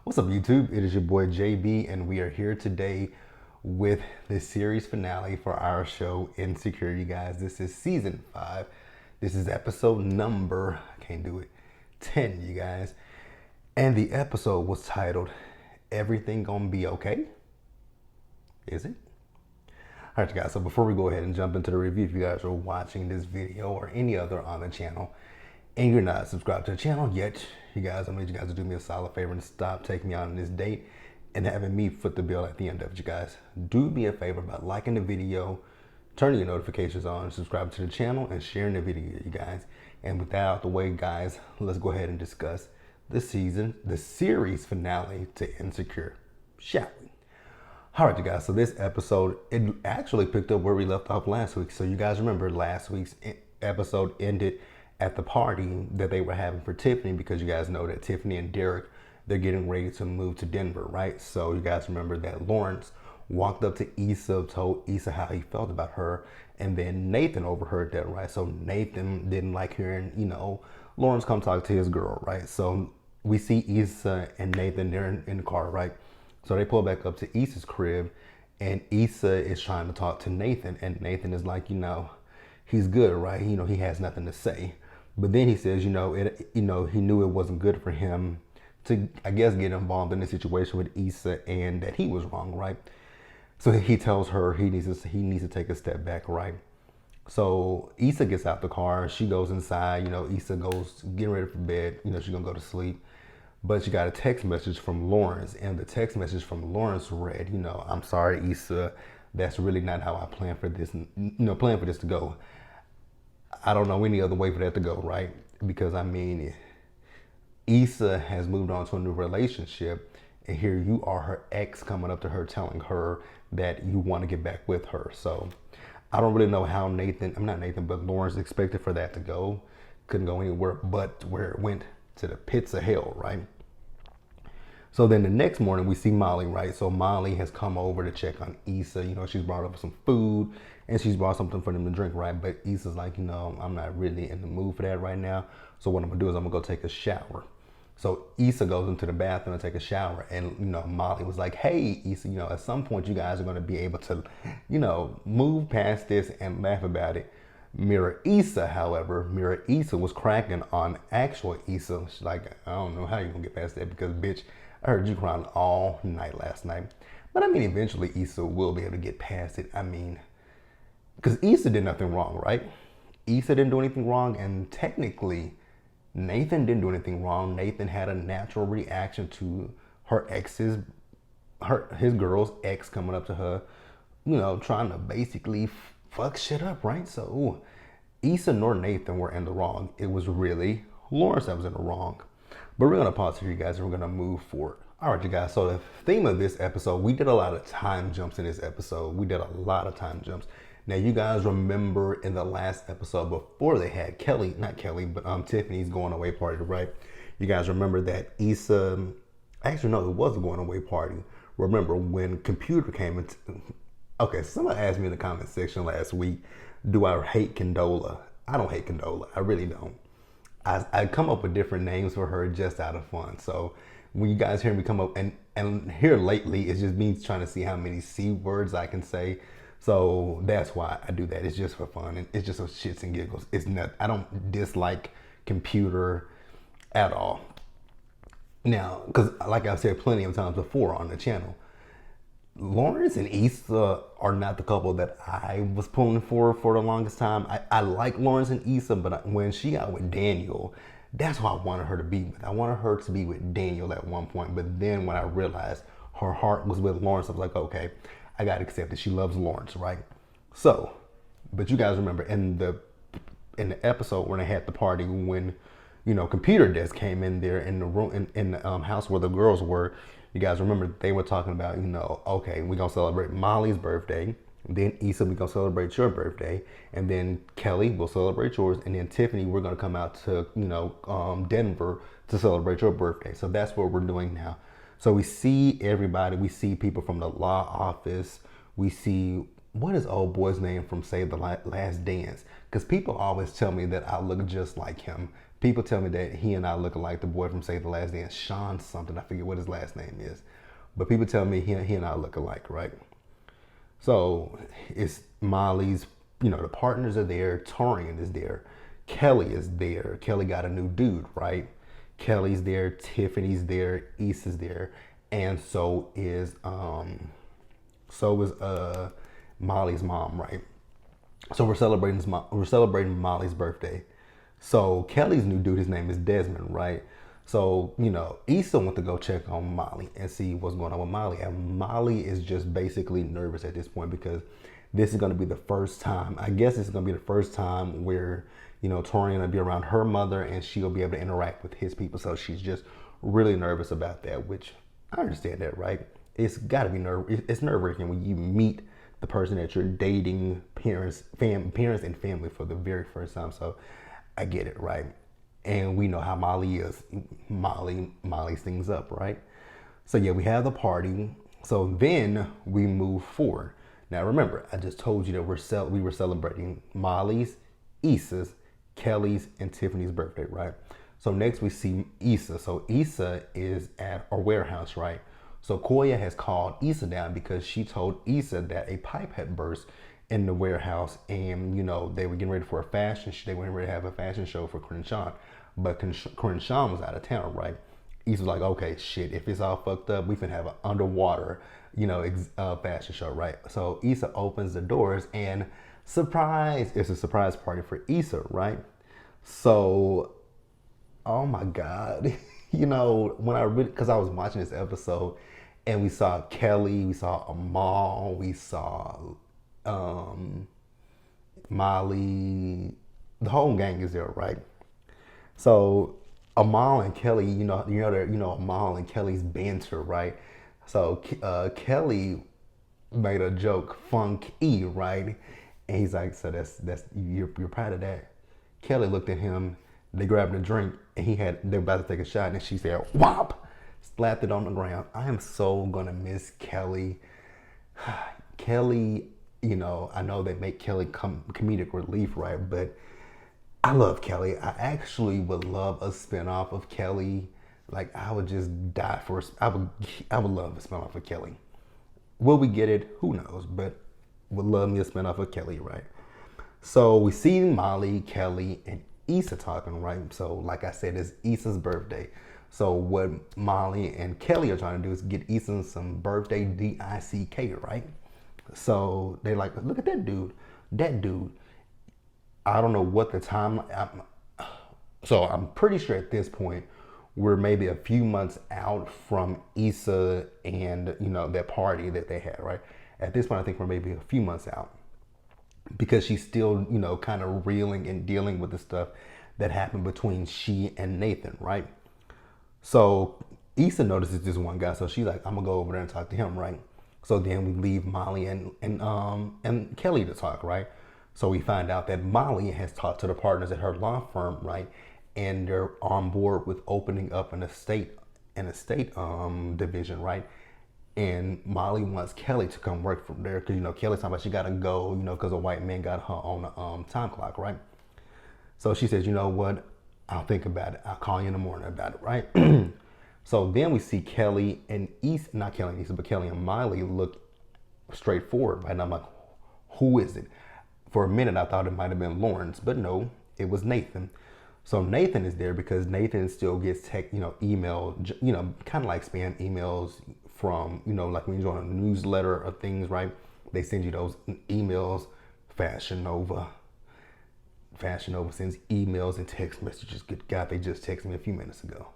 What's up, YouTube? It is your boy JB, and we are here today with the series finale for our show Insecure. You guys, this is season 5. This is episode number, I can't do it, 10, you guys. And the episode was titled, Everything Gonna Be Okay? Is it? All right, you guys, so before we go ahead and jump into the review, if you guys are watching this video or any other on the channel, and you're not subscribed to the channel yet, you guys, I need you guys to do me a solid favor and stop taking me out on this date and having me foot the bill at the end of it. You guys, do me a favor by liking the video, turning your notifications on, subscribing to the channel, and sharing the video, you guys. And with that out the way, guys, let's go ahead and discuss the series finale to Insecure, shall we? All right, you guys, so this episode, it actually picked up where we left off last week. So you guys remember last week's episode ended at the party that they were having for Tiffany, because you guys know that Tiffany and Derek, they're getting ready to move to Denver, right? So you guys remember that Lawrence walked up to Issa, told Issa how he felt about her, and then Nathan overheard that, right? So Nathan didn't like hearing, Lawrence come talk to his girl, right? So we see Issa and Nathan, they're in the car, right? So they pull back up to Issa's crib, and Issa is trying to talk to Nathan, and Nathan is like, he's good, right? He has nothing to say. But then he says, he knew it wasn't good for him to, I guess, get involved in a situation with Issa, and that he was wrong, right? So he tells her he needs to take a step back, right? So Issa gets out the car, she goes inside, Issa goes getting ready for bed, she's gonna go to sleep. But she got a text message from Lawrence, and the text message from Lawrence read, I'm sorry, Issa, that's really not how I planned for this, planned for this to go. I don't know any other way for that to go, right? Because Issa has moved on to a new relationship, and here you are, her ex, coming up to her telling her that you want to get back with her. So I don't really know how Lawrence expected for that to go. Couldn't go anywhere but where it went, to the pits of hell, right? So then the next morning we see Molly, right? So Molly has come over to check on Issa. She's brought up some food and she's brought something for them to drink, right? But Issa's like, I'm not really in the mood for that right now. So what I'm gonna do is I'm gonna go take a shower. So Issa goes into the bathroom and take a shower, and Molly was like, hey, Issa, at some point you guys are gonna be able to, move past this and laugh about it. Mirror Issa was cracking on actual Issa. She's like, I don't know how you're gonna get past that, because bitch, I heard you crying all night last night. But eventually Issa will be able to get past it. Because Issa did nothing wrong, right? Issa didn't do anything wrong, and technically Nathan didn't do anything wrong. Nathan had a natural reaction to his girl's ex coming up to her, trying to basically fuck shit up, right? So Issa nor Nathan were in the wrong. It was really Lawrence that was in the wrong. But we're gonna pause here, you guys, and we're gonna move forward. All right, you guys, so the theme of this episode, we did a lot of time jumps in this episode. Now, you guys remember in the last episode before they had Tiffany's going away party, right? You guys remember that Issa, actually no, it was a going away party. Remember when Computer came into, okay, somebody asked me in the comment section last week, do I hate Condola? I don't hate Condola, I really don't. I come up with different names for her just out of fun. So when you guys hear me come up, and here lately, it's just me trying to see how many C words I can say. So that's why I do that. It's just for fun, and it's just for shits and giggles. It's not, I don't dislike Computer at all. Now, because like I've said plenty of times before on the channel, Lawrence and Issa are not the couple that I was pulling for the longest time. I like Lawrence and Issa, but when she got with Daniel, that's who I wanted her to be with. I wanted her to be with Daniel at one point, but then when I realized her heart was with Lawrence, I was like, okay, I gotta accept that she loves Lawrence, right? So, but you guys remember in the episode when they had the party, when Computer Desk came in there in the room in the house where the girls were. You guys remember they were talking about, okay, we're gonna celebrate Molly's birthday, then Issa, we're gonna celebrate your birthday, and then Kelly will celebrate yours, and then Tiffany, we're gonna come out to Denver to celebrate your birthday. So that's what we're doing now. So we see everybody, we see people from the law office, we see, what is old boy's name from Save the Last Dance? Because people always tell me that I look just like him. People tell me that he and I look alike. The boy from Save the Last Dance, Sean something, I forget what his last name is. But people tell me he and I look alike, right? So it's Molly's, the partners are there. Torian is there. Kelly is there. Kelly got a new dude, right? Kelly's there. Tiffany's there. Issa's there. And so is Molly's mom, right? So we're celebrating Molly's birthday. So Kelly's new dude, his name is Desmond, right? So, Issa went to go check on Molly and see what's going on with Molly. And Molly is just basically nervous at this point because this is going to be the first time, I guess this is going to be the first time where, Torian will be around her mother and she'll be able to interact with his people. So she's just really nervous about that, which I understand that, right? It's got to be it's nerve-wracking when you meet the person that you're dating, parents and family for the very first time. So I get it, right? And we know how Molly is. Molly things up, right? So yeah, we have the party. So then we move forward. Now remember, I just told you that we were celebrating Molly's, Issa's, Kelly's, and Tiffany's birthday, right? So next we see Issa. So Issa is at our warehouse, right? So Koya has called Issa down because she told Issa that a pipe had burst in the warehouse, and they were getting ready for a fashion. They were ready to have a fashion show for Crenshaw, but Crenshaw was out of town, right? Issa was like, okay, shit, if it's all fucked up, we can have an underwater, fashion show, right? So Issa opens the doors, and surprise, it's a surprise party for Issa, right? So, oh my God, because I was watching this episode, and we saw Kelly, we saw Amal, we saw Molly, the whole gang is there, right? So Amal and Kelly, Amal and Kelly's banter, right? So Kelly made a joke, Funk E, right? And he's like, so that's you're proud of that? Kelly looked at him. They grabbed a drink, and they're about to take a shot, and she said, "Whop!" Slapped it on the ground. I am so gonna miss Kelly. Kelly, I know they make Kelly comedic relief, right? But I love Kelly. I actually would love a spinoff of Kelly. Like, I would just die for. I would love a spinoff of Kelly. Will we get it? Who knows? But would love me a spinoff of Kelly, right? So we see Molly, Kelly, and Issa talking, right? So like I said, it's Issa's birthday. So what Molly and Kelly are trying to do is get Issa some birthday DICK, right? So they're like, look at that dude. That dude. I don't know what the time. So I'm pretty sure at this point we're maybe a few months out from Issa and that party that they had, right? At this point, I think we're maybe a few months out because she's still kind of reeling and dealing with the stuff that happened between she and Nathan, right? So Issa notices this one guy, so she's like, I'm gonna go over there and talk to him, right? So then we leave Molly and Kelly to talk, right? So we find out that Molly has talked to the partners at her law firm, right? And they're on board with opening up an estate division, right? And Molly wants Kelly to come work from there because Kelly's talking about she gotta go, because a white man got her on the time clock, right? So she says, you know what? I'll think about it. I'll call you in the morning about it, right? So then we see Kelly and Issa, not Kelly and Issa, but Kelly and Molly look straightforward, right? And I'm like, who is it? For a minute, I thought it might have been Lawrence, but no, it was Nathan. So Nathan is there because Nathan still gets email, kind of like spam emails from, like when you're on a newsletter of things, right? They send you those emails. Fashion Nova sends emails and text messages. Good God, they just texted me a few minutes ago.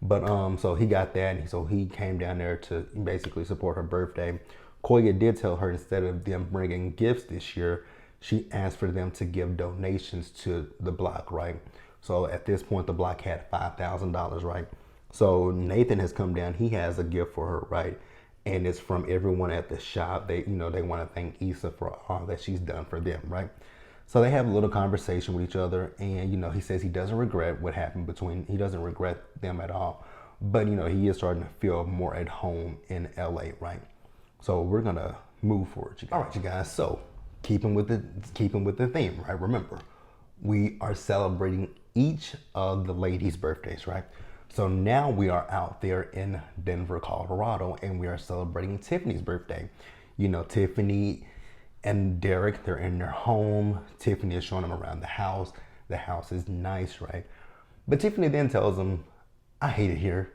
But so he got that, and so he came down there to basically support her birthday. Koya did tell her instead of them bringing gifts this year, she asked for them to give donations to the block, right? So at this point, the block had $5,000, right? So Nathan has come down. He has a gift for her, right? And it's from everyone at the shop. They want to thank Issa for all that she's done for them, right? So they have a little conversation with each other, and he says he doesn't regret what happened he doesn't regret them at all, but he is starting to feel more at home in LA, right? So we're gonna move forward, you guys. All right, you guys. So keeping with the theme, right? Remember, we are celebrating each of the ladies' birthdays, right? So now we are out there in Denver, Colorado, and we are celebrating Tiffany's birthday. You know, Tiffany and Derek, they're in their home. Tiffany is showing them around the house. The house is nice, right? But Tiffany then tells him, I hate it here.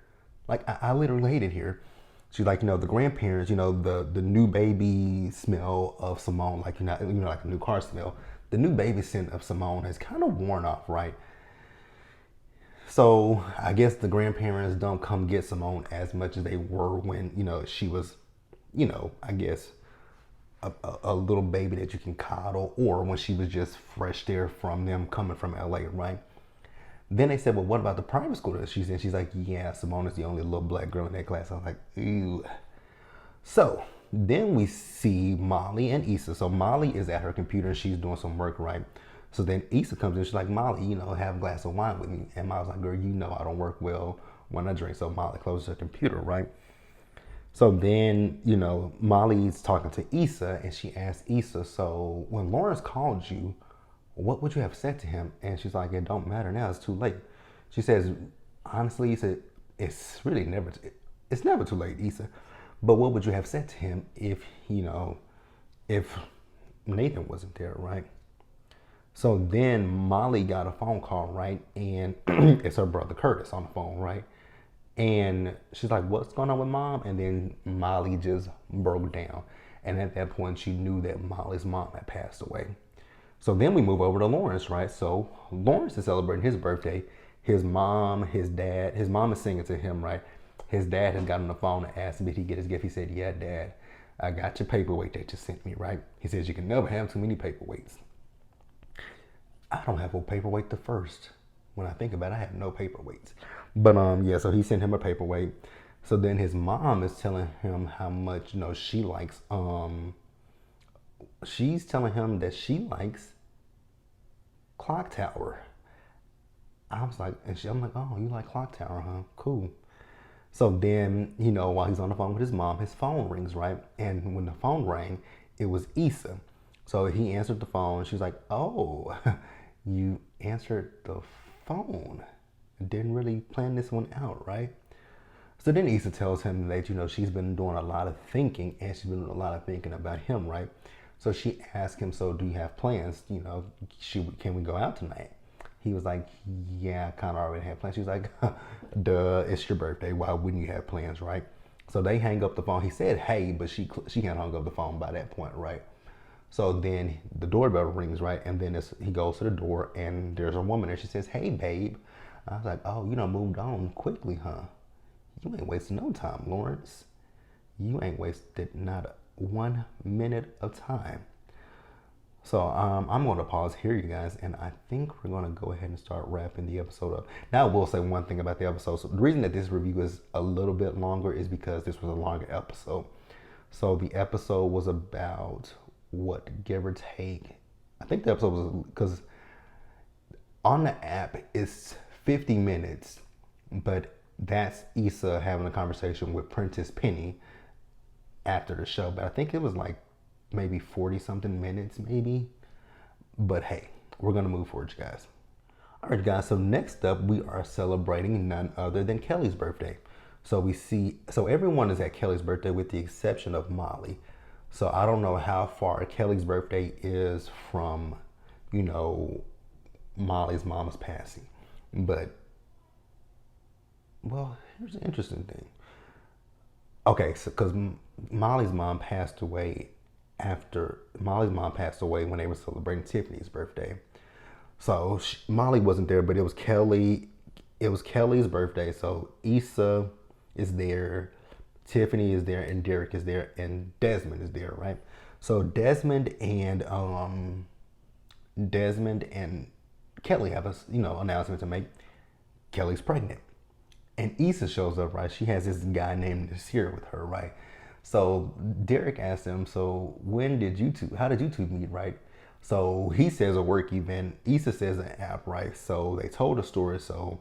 Like, I literally hate it here. She's like, the grandparents, the new baby smell of Simone, like, like a new car smell. The new baby scent of Simone has kind of worn off, right? So I guess the grandparents don't come get Simone as much as they were when, she was, I guess a little baby that you can coddle, or when she was just fresh there from them coming from LA, right? Then they said, well, what about the private school that she's in? She's like, yeah, Simone is the only little black girl in that class. I was like, ew. So then we see Molly and Issa. So Molly is at her computer and she's doing some work, right? So then Issa comes in, she's like, Molly, have a glass of wine with me. And Molly's like, girl, I don't work well when I drink. So Molly closes her computer, right? So then, Molly's talking to Issa and she asks Issa, so when Lawrence called you, what would you have said to him? And she's like, it don't matter now, it's too late. She says, honestly, Issa, it's never too late, Issa. But what would you have said to him if Nathan wasn't there, right? So then Molly got a phone call, right? And it's her brother Curtis on the phone, right? And she's like, what's going on with mom? And then Molly just broke down. And at that point, she knew that Molly's mom had passed away. So then we move over to Lawrence, right? So Lawrence is celebrating his birthday. His mom, his dad, his mom is singing to him, right? His dad has got on the phone and asked him if he get his gift. He said, yeah, Dad, I got your paperweight that you sent me, right? He says, you can never have too many paperweights. I don't have a paperweight the first. When I think about it, I have no paperweights. But yeah, so he sent him a paperweight. So then his mom is telling him how much, she likes, she's telling him that she likes Clock Tower. I was like, I'm like, oh, you like Clock Tower, huh? Cool. So then, while he's on the phone with his mom, his phone rings, right? And when the phone rang, it was Issa. So he answered the phone. She's like, oh, you answered the phone. Didn't really plan this one out, right? So then Issa tells him that, she's been doing a lot of thinking, and she's been doing a lot of thinking about him, right? So she asked him, so do you have plans? Can we go out tonight? He was like, yeah, I kind of already have plans. She was like, duh, it's your birthday. Why wouldn't you have plans, right? So they hang up the phone. He said, hey, but she had hung up the phone by that point, right? So then the doorbell rings, right? And then he goes to the door and there's a woman there. She says, hey, babe. I was like, oh, you done moved on quickly, huh? You ain't wasting no time, Lawrence. You ain't wasted not 1 minute of time. So I'm going to pause here, you guys, and I think we're going to go ahead and start wrapping the episode up. Now, I will say one thing about the episode. So the reason that this review is a little bit longer is because this was a longer episode. So the episode was about, give or take, I think the episode was, because on the app it's 50 minutes, but that's Issa having a conversation with Prentice Penny after the show. But I think it was like maybe 40 something minutes, maybe. But hey, we're gonna move forward, you guys. All right, guys, so next up we are celebrating none other than Kelly's birthday. So everyone is at Kelly's birthday with the exception of Molly. So I don't know how far Kelly's birthday is from, Molly's mama's passing. But, well, here's an interesting thing. Okay, so because Molly's mom passed away when they were celebrating Tiffany's birthday. So Molly wasn't there, but it was Kelly's birthday. So Issa is there, Tiffany is there, and Derek is there, and Desmond is there, right? So Desmond and Kelly have a announcement to make. Kelly's pregnant, and Issa shows up, right? She has this guy named Nasir with her, right? So Derek asked him, so how did you two meet, right? So he says a work event. Issa says an app, right? So they told a story. So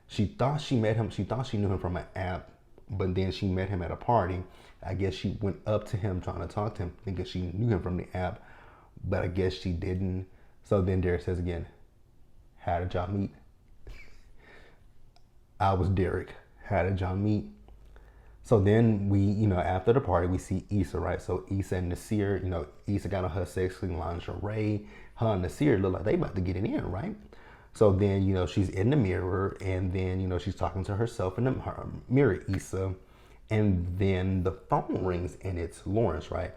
she thought she met him. She thought she knew him from an app, but then she met him at a party. I guess she went up to him trying to talk to him, thinking she knew him from the app, but I guess she didn't. So then Derek says again, how did y'all meet? I was Derek. How did y'all meet? So then we, after the party, we see Issa, right? So Issa and Nasir, Issa got on her sexy lingerie. Her and Nasir look like they about to get it in, right? So then, she's in the mirror, and then, she's talking to herself in the mirror, Issa. And then the phone rings, and it's Lawrence, right?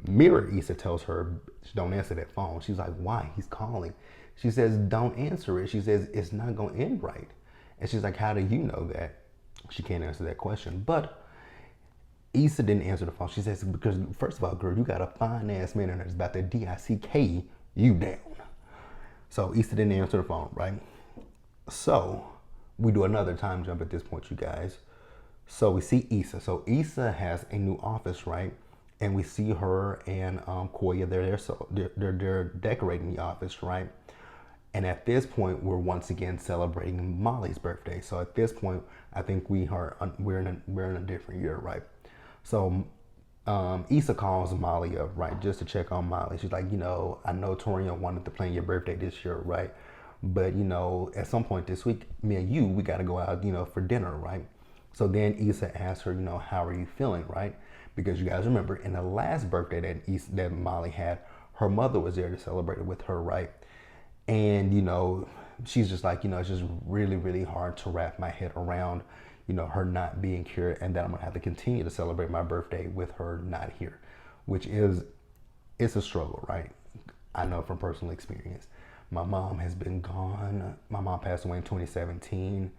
Mirror Issa tells her, don't answer that phone. She's like, why? He's calling. She says, don't answer it. She says, it's not going to end right. And she's like, how do you know that? She can't answer that question. But Issa didn't answer the phone. She says, because first of all, girl, you got a fine ass man that's about to DICK you down. So Issa didn't answer the phone, right? So we do another time jump at this point, you guys. So we see Issa. So Issa has a new office, right? And we see her and Koya. They're there, so they're decorating the office, right? And at this point, we're once again celebrating Molly's birthday. So at this point, I think we're in a different year, right? So Issa calls Molly up, right, just to check on Molly. She's like, I know Torian wanted to plan your birthday this year, right? But at some point this week, me and you, we got to go out, for dinner, right? So then Issa asks her, how are you feeling, right? Because you guys remember in the last birthday that Molly had, her mother was there to celebrate it with her, right? And, she's just like, it's just really, really hard to wrap my head around, her not being here, and that I'm gonna have to continue to celebrate my birthday with her not here, which it's a struggle, right? I know from personal experience. My mom has been gone. My mom passed away in 2017.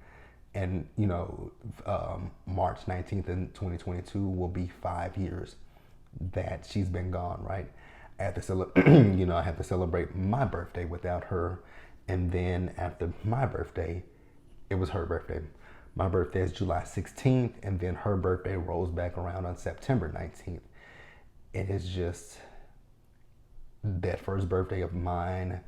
And, March 19th in 2022 will be 5 years that she's been gone, right? I have to I have to celebrate my birthday without her. And then after my birthday, it was her birthday. My birthday is July 16th, and then her birthday rolls back around on September 19th. It is just, that first birthday of mine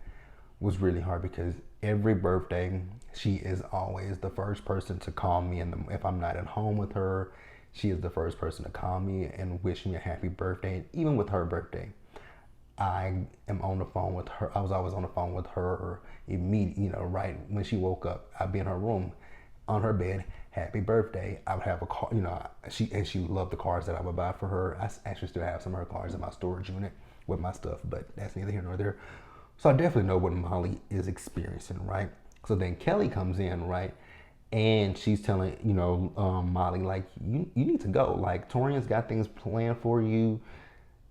was really hard because every birthday, she is always the first person to call me. And if I'm not at home with her, she is the first person to call me and wish me a happy birthday. And even with her birthday, I am on the phone with her. I was always on the phone with her immediately, right when she woke up. I'd be in her room, on her bed, happy birthday. I would have a card, she loved the cards that I would buy for her. I actually still have some of her cards in my storage unit with my stuff, but that's neither here nor there. So I definitely know what Molly is experiencing, right? So then Kelly comes in, right? And she's telling, Molly, like, you need to go. Like, Torian's got things planned for you.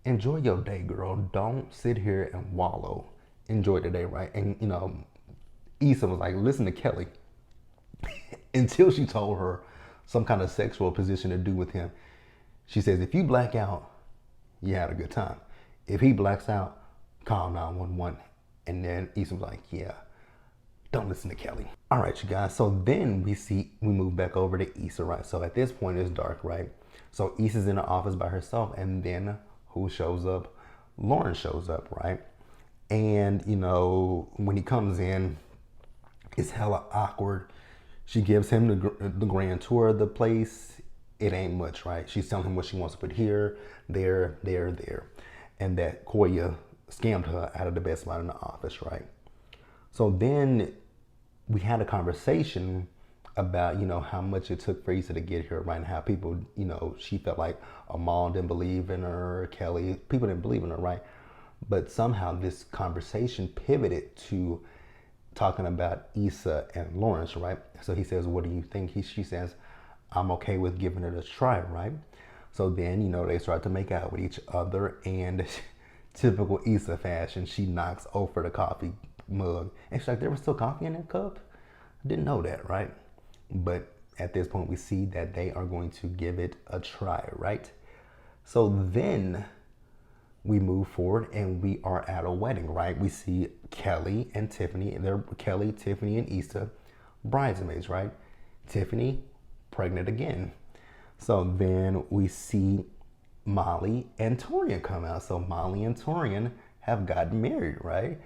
Enjoy your day, girl. Don't sit here and wallow. Enjoy the day, right? And, Issa was like, listen to Kelly. Until she told her some kind of sexual position to do with him. She says, if you black out, you had a good time. If he blacks out, call 911. And then Issa was like, yeah, don't listen to Kelly. All right, you guys. So then we move back over to Issa, right? So at this point it's dark, right? So Issa's in the office by herself, and then who shows up? Lauren shows up, right? And, when he comes in, it's hella awkward. She gives him the grand tour of the place. It ain't much, right? She's telling him what she wants to put here, there, and that Koya scammed her out of the best spot in the office, right? So then we had a conversation about, how much it took for Issa to get here, right? And how people, she felt like Amal didn't believe in her, Kelly, people didn't believe in her, right? But somehow this conversation pivoted to talking about Issa and Lawrence, right? So he says, what do you think? She says, I'm okay with giving it a try, right? So then, they start to make out with each other, and typical Issa fashion, she knocks over the coffee mug. And she's like, there was still coffee in that cup? I didn't know that, right? But at this point, we see that they are going to give it a try, right? So then we move forward and we are at a wedding, right? We see Kelly and Tiffany, and they're Kelly, Tiffany, and Issa, bridesmaids, right? Tiffany, pregnant again. So then we see Molly and Torian come out. So Molly and Torian have gotten married, right?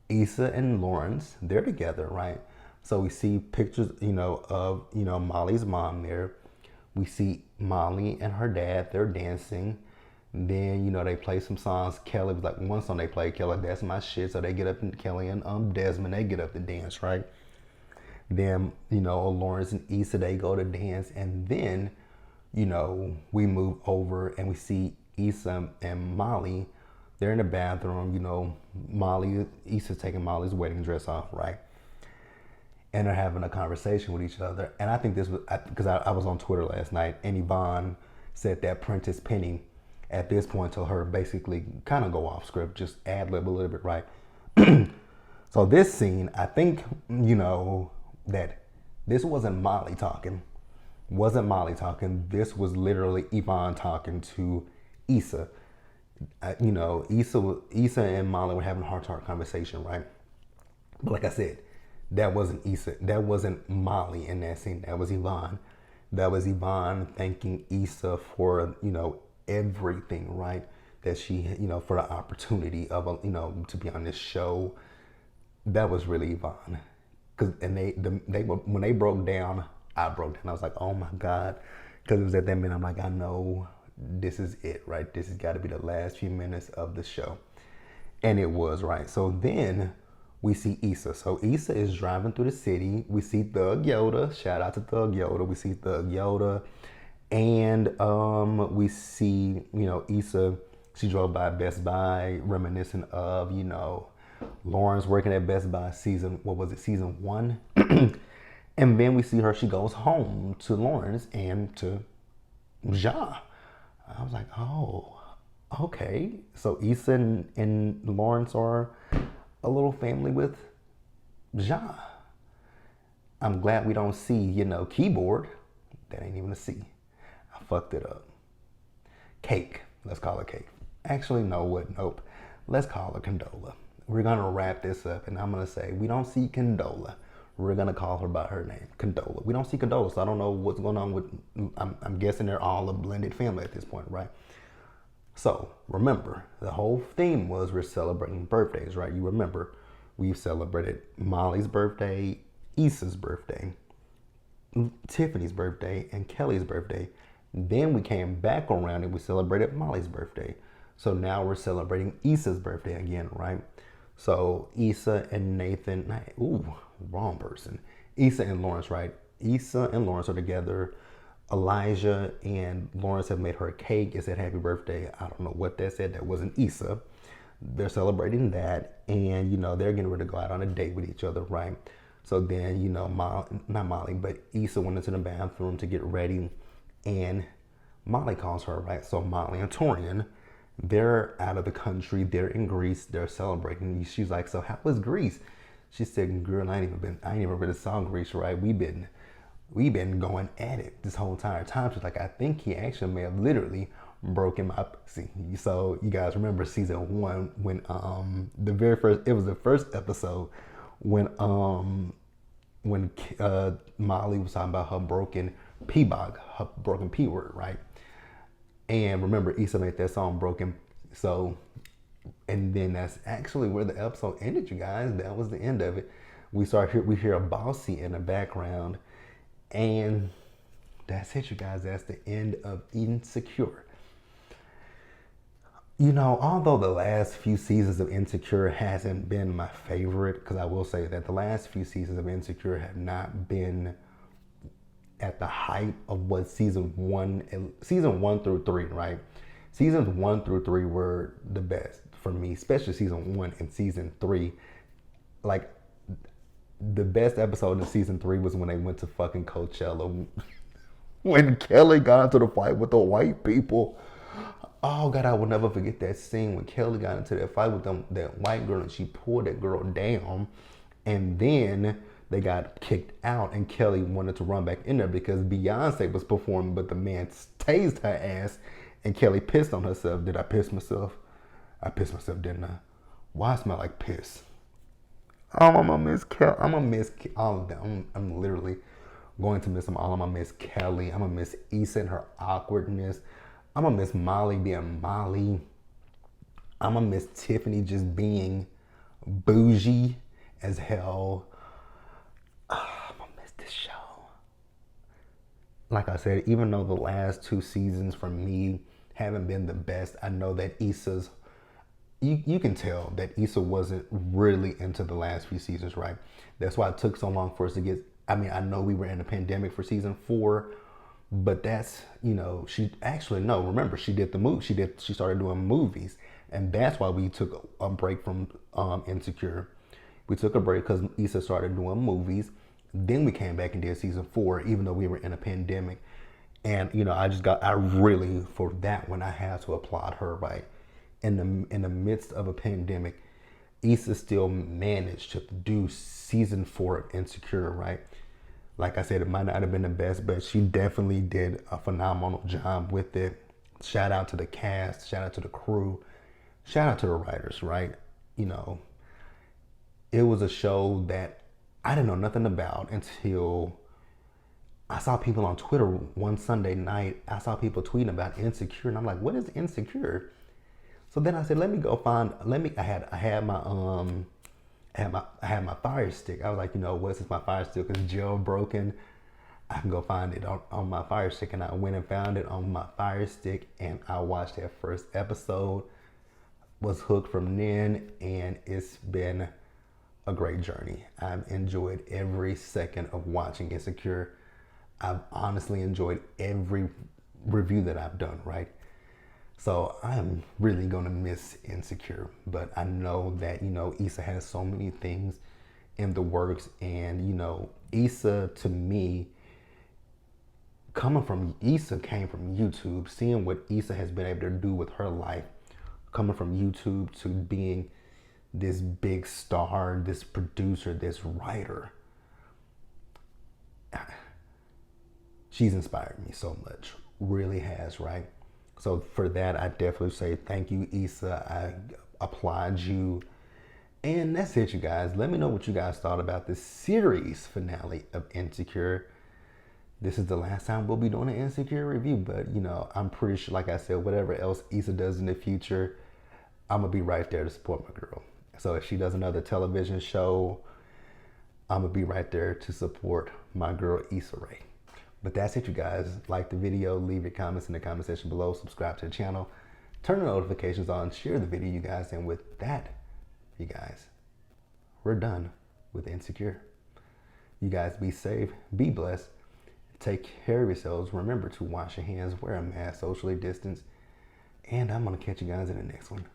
Issa and Lawrence, they're together, right? So we see pictures, of, Molly's mom there. We see Molly and her dad, they're dancing. Then, they play some songs. Kelly was like, one song they played, Kelly, that's my shit. So they get up, and Kelly and Desmond, they get up to dance, right? Then, Lawrence and Issa, they go to dance. And then, we move over and we see Issa and Molly. They're in the bathroom, Issa's taking Molly's wedding dress off, right? And they're having a conversation with each other. And I think this was, because I was on Twitter last night, and Yvonne said that Prentice Penny at this point told her basically kind of go off script, just ad lib a little bit, right? So this scene, I think, that this wasn't Molly talking. This was literally Yvonne talking to Issa. Issa and Molly were having a heart-to-heart conversation, right? But like I said, that wasn't Issa. That wasn't Molly in that scene. That was Yvonne. That was Yvonne thanking Issa for, everything, right? That she, for the opportunity of, to be on this show. That was really Yvonne. And they when they broke down, I broke down. I was like, oh my God. Because it was at that minute, I'm like, I know this is it, right? This has got to be the last few minutes of the show. And it was, right? So then we see Issa. So Issa is driving through the city. We see Thug Yoda. Shout out to Thug Yoda. We see Thug Yoda. And we see, Issa, she drove by Best Buy, reminiscent of, Lawrence working at Best Buy season 1? And then we see her, she goes home to Lawrence and to Ja. I was like, oh, okay. So Issa and Lawrence are a little family with Ja. I'm glad we don't see, keyboard. That ain't even a C. I fucked it up. Cake. Let's call it Cake. Actually, nope. Let's call her Condola. We're going to wrap this up, and I'm going to say we don't see Condola. We're going to call her by her name, Condola. We don't see Condola, so I don't know what's going on with, I'm guessing they're all a blended family at this point, right? So, remember, the whole theme was we're celebrating birthdays, right? You remember, we've celebrated Molly's birthday, Issa's birthday, Tiffany's birthday, and Kelly's birthday. Then we came back around and we celebrated Molly's birthday. So now we're celebrating Issa's birthday again, right? So Issa and Nathan, wrong person. Issa and Lawrence, right? Issa and Lawrence are together. Elijah and Lawrence have made her a cake. It said happy birthday. I don't know what that said. That wasn't Issa. They're celebrating that. And, they're getting ready to go out on a date with each other, right? So then, not Molly, but Issa went into the bathroom to get ready. And Molly calls her, right? So Molly and Torian, they're out of the country. They're in Greece. They're celebrating. She's like, so how was Greece? She said, girl, I ain't even really saw Greece, right? We've been going at it this whole entire time. She's like, I think he actually may have literally broken my pussy. So you guys remember season 1 when it was the first episode when Molly was talking about her broken P-bog, her broken P word, right? And remember, Issa made that song Broken. So, and then that's actually where the episode ended, you guys. That was the end of it. We hear a Bossy in the background. And that's it, you guys. That's the end of Insecure. Although the last few seasons of Insecure hasn't been my favorite, because I will say that the last few seasons of Insecure have not been at the height of what season 1 through 3, right? Seasons 1 through 3 were the best for me, especially season 1 and season 3. Like, the best episode in season 3 was when they went to fucking Coachella. When Kelly got into the fight with the white people. Oh God, I will never forget that scene when Kelly got into that fight with that white girl and she pulled that girl down. And then they got kicked out and Kelly wanted to run back in there because Beyonce was performing, but the man tased her ass and Kelly pissed on herself. Did I piss myself? I pissed myself, didn't I? Why I smell like piss? I'm gonna miss Kelly. I'm gonna miss all of them. I'm literally going to miss them all. I'm gonna miss Kelly. I'm gonna miss Issa and her awkwardness. I'm gonna miss Molly being Molly. I'm gonna miss Tiffany just being bougie as hell. I'm gonna miss this show. Like I said, even though the last 2 seasons for me haven't been the best, I know that Issa's, you can tell that Issa wasn't really into the last few seasons, right? That's why it took so long for us to get I mean, I know we were in a pandemic for season 4, but that's, she actually, no, remember, she did the move. She started doing movies. And that's why we took a break from Insecure. We took a break because Issa started doing movies. Then we came back and did season 4, even though we were in a pandemic. And I really, for that one, I had to applaud her, right? In the midst of a pandemic, Issa still managed to do season 4 of Insecure, right? Like I said, it might not have been the best, but she definitely did a phenomenal job with it. Shout out to the cast, shout out to the crew, shout out to the writers, right? You know, it was a show that I didn't know nothing about until I saw people on Twitter one Sunday night. I saw people tweeting about Insecure, and I'm like, what is Insecure? So then I said, let me go find. I had my Fire Stick. I was like, what, since my Fire Stick is jailbroken, I can go find it on my Fire Stick. And I went and found it on my Fire Stick, and I watched that first episode. Was hooked from then, and it's been a great journey. I've enjoyed every second of watching Insecure. I've honestly enjoyed every review that I've done, right? So I'm really gonna miss Insecure, but I know that, Issa has so many things in the works, and Issa, to me, Issa came from YouTube. Seeing what Issa has been able to do with her life, coming from YouTube to being this big star, this producer, this writer, she's inspired me so much, really has, right? So for that, I definitely say thank you, Issa. I applaud you. And that's it, you guys. Let me know what you guys thought about this series finale of Insecure. This is the last time we'll be doing an Insecure review, but I'm pretty sure, like I said, whatever else Issa does in the future, I'm gonna be right there to support my girl. So if she does another television show, I'm gonna be right there to support my girl Issa Rae. But that's it, you guys. Like the video, leave your comments in the comment section below, subscribe to the channel, turn the notifications on, share the video, you guys. And with that, you guys, we're done with Insecure. You guys be safe, be blessed, take care of yourselves. Remember to wash your hands, wear a mask, socially distance, and I'm gonna catch you guys in the next one.